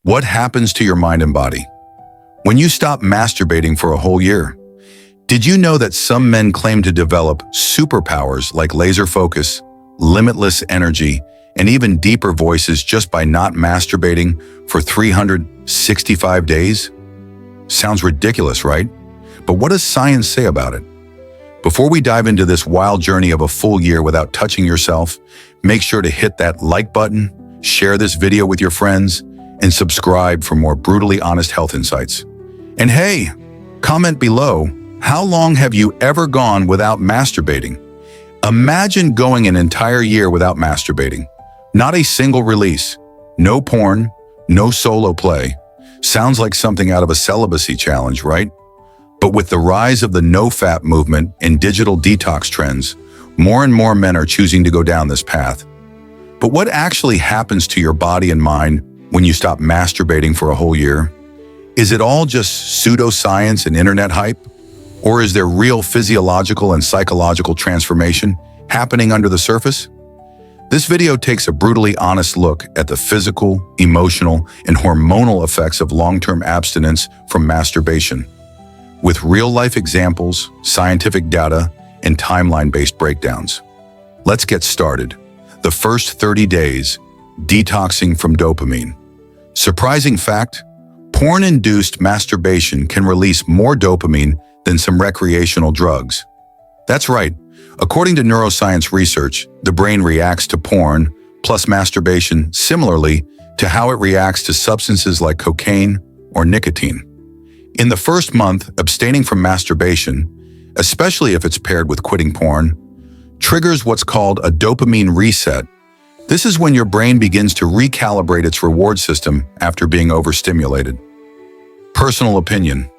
What happens to your mind and body when you stop masturbating for a whole year? Did you know that some men claim to develop superpowers like laser focus, limitless energy, and even deeper voices just by not masturbating for 365 days? Sounds ridiculous, right? But what does science say about it? Before we dive into this wild journey of a full year without touching yourself, make sure to hit that like button, share this video with your friends, and subscribe for more brutally honest health insights. And hey, comment below, how long have you ever gone without masturbating? Imagine going an entire year without masturbating. Not a single release, no porn, no solo play. Sounds like something out of a celibacy challenge, right? But with the rise of the nofap movement and digital detox trends, more and more men are choosing to go down this path. But what actually happens to your body and mind when you stop masturbating for a whole year? Is it all just pseudoscience and internet hype? Or is there real physiological and psychological transformation happening under the surface? This video takes a brutally honest look at the physical, emotional, and hormonal effects of long-term abstinence from masturbation, with real-life examples, scientific data, and timeline-based breakdowns. Let's get started. The first 30 days, detoxing from dopamine. Surprising fact, porn-induced masturbation can release more dopamine than some recreational drugs. That's right. According to neuroscience research, the brain reacts to porn plus masturbation similarly to how it reacts to substances like cocaine or nicotine. In the first month, abstaining from masturbation, especially if it's paired with quitting porn, triggers what's called a dopamine reset. This is when your brain begins to recalibrate its reward system after being overstimulated. Personal opinion.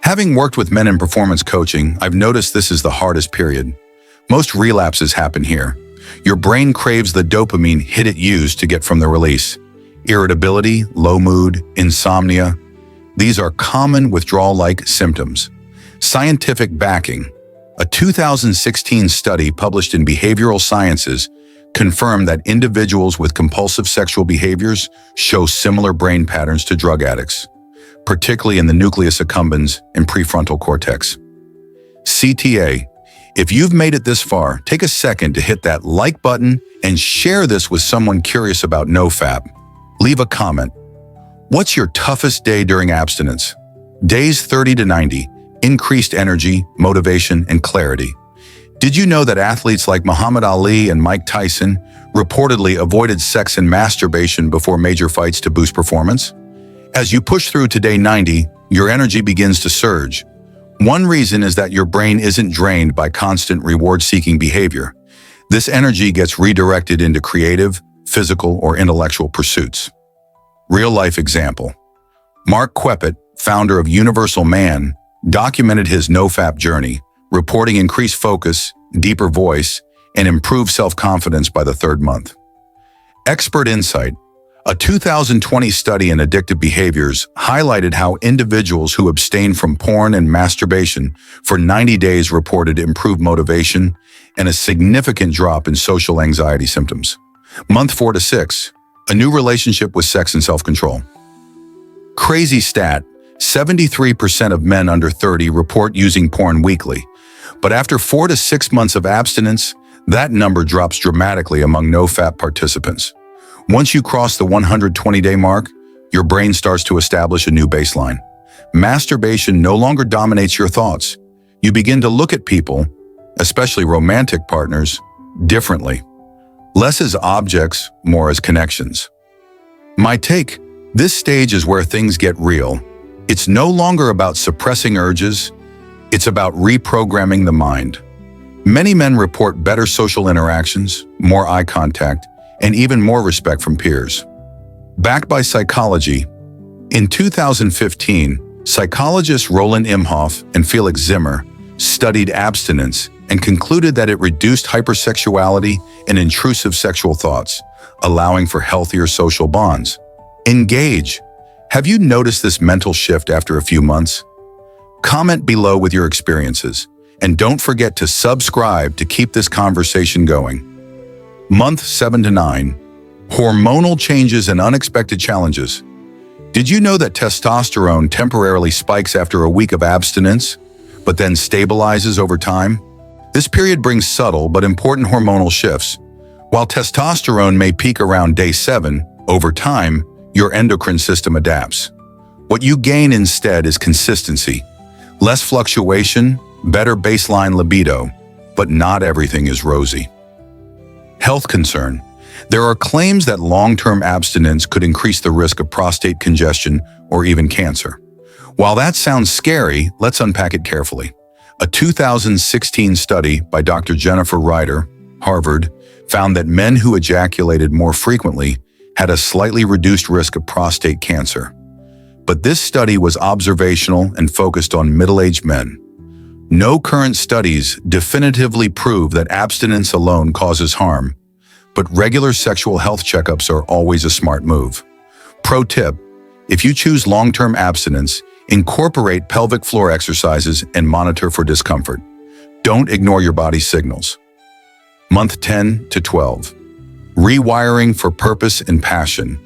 Having worked with men in performance coaching, I've noticed this is the hardest period. Most relapses happen here. Your brain craves the dopamine hit it used to get from the release. Irritability, low mood, insomnia. These are common withdrawal-like symptoms. Scientific backing. A 2016 study published in Behavioral Sciences confirmed that individuals with compulsive sexual behaviors show similar brain patterns to drug addicts, particularly in the nucleus accumbens and prefrontal cortex. CTA. If you've made it this far, take a second to hit that like button and share this with someone curious about nofap. Leave a comment. What's your toughest day during abstinence? Days 30 to 90, increased energy, motivation, and clarity. Did you know that athletes like Muhammad Ali and Mike Tyson reportedly avoided sex and masturbation before major fights to boost performance? As you push through to day 90, your energy begins to surge. One reason is that your brain isn't drained by constant reward-seeking behavior. This energy gets redirected into creative, physical, or intellectual pursuits. Real-life example. Mark Queppet, founder of Universal Man, documented his nofap journey, reporting increased focus, deeper voice, and improved self-confidence by the third month. Expert insight. A 2020 study in addictive behaviors highlighted how individuals who abstained from porn and masturbation for 90 days reported improved motivation and a significant drop in social anxiety symptoms. Month 4 to 6, a new relationship with sex and self-control. Crazy stat, 73% of men under 30 report using porn weekly, but after 4 to 6 months of abstinence, that number drops dramatically among nofap participants. Once you cross the 120-day mark, your brain starts to establish a new baseline. Masturbation no longer dominates your thoughts. You begin to look at people, especially romantic partners, differently. Less as objects, more as connections. My take, this stage is where things get real. It's no longer about suppressing urges, it's about reprogramming the mind. Many men report better social interactions, more eye contact, and even more respect from peers. Backed by psychology, in 2015, psychologists Roland Imhoff and Felix Zimmer studied abstinence and concluded that it reduced hypersexuality and intrusive sexual thoughts, allowing for healthier social bonds. Engage. Have you noticed this mental shift after a few months? Comment below with your experiences, and don't forget to subscribe to keep this conversation going. Month 7 to 9, hormonal changes and unexpected challenges. Did you know that testosterone temporarily spikes after a week of abstinence, but then stabilizes over time? This period brings subtle but important hormonal shifts. While testosterone may peak around day 7, over time, your endocrine system adapts. What you gain instead is consistency, less fluctuation, better baseline libido, but not everything is rosy. Health concern. There are claims that long-term abstinence could increase the risk of prostate congestion or even cancer. While that sounds scary, let's unpack it carefully. A 2016 study by Dr. Jennifer Ryder, Harvard, found that men who ejaculated more frequently had a slightly reduced risk of prostate cancer. But this study was observational and focused on middle-aged men. No current studies definitively prove that abstinence alone causes harm, but regular sexual health checkups are always a smart move. Pro tip: if you choose long-term abstinence, incorporate pelvic floor exercises and monitor for discomfort. Don't ignore your body's signals. Month 10 to 12. Rewiring for purpose and passion.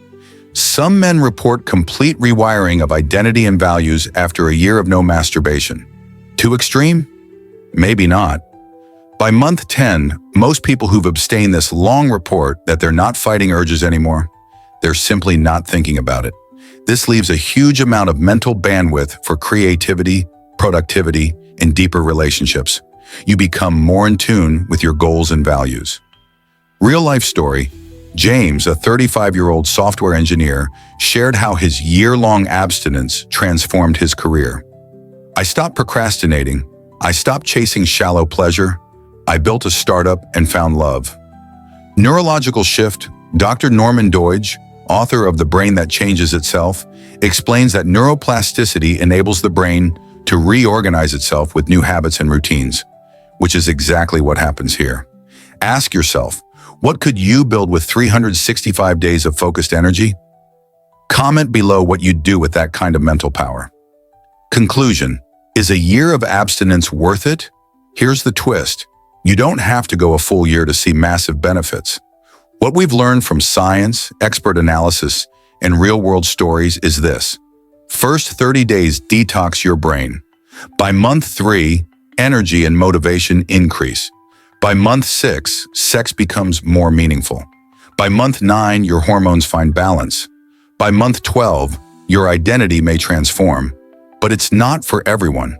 Some men report complete rewiring of identity and values after a year of no masturbation. Too extreme? Maybe not. By month 10, most people who've abstained this long report that they're not fighting urges anymore. They're simply not thinking about it. This leaves a huge amount of mental bandwidth for creativity, productivity, and deeper relationships. You become more in tune with your goals and values. Real-life story. James, a 35-year-old software engineer, shared how his year-long abstinence transformed his career. I stopped procrastinating. I stopped chasing shallow pleasure. I built a startup and found love. Neurological shift. Dr. Norman Doidge, author of The Brain That Changes Itself, explains that neuroplasticity enables the brain to reorganize itself with new habits and routines, which is exactly what happens here. Ask yourself, what could you build with 365 days of focused energy? Comment below what you'd do with that kind of mental power. Conclusion: is a year of abstinence worth it? Here's the twist. You don't have to go a full year to see massive benefits. What we've learned from science, expert analysis, and real-world stories is this. First 30 days detox your brain. By month 3, energy and motivation increase. By month 6, sex becomes more meaningful. By month 9, your hormones find balance. By month 12, your identity may transform. But it's not for everyone.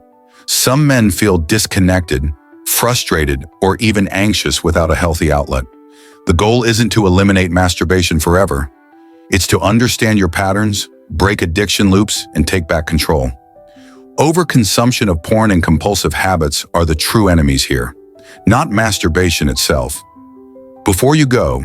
Some men feel disconnected, frustrated, or even anxious without a healthy outlet. The goal isn't to eliminate masturbation forever. It's to understand your patterns, break addiction loops, and take back control. Overconsumption of porn and compulsive habits are the true enemies here, not masturbation itself. Before you go,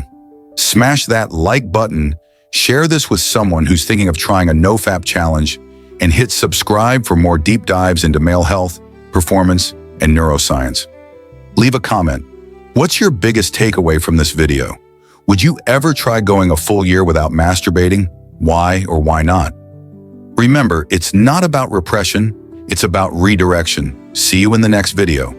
smash that like button, share this with someone who's thinking of trying a nofap challenge, and hit subscribe for more deep dives into male health, performance, and neuroscience. Leave a comment. What's your biggest takeaway from this video? Would you ever try going a full year without masturbating? Why or why not? Remember, it's not about repression, it's about redirection. See you in the next video.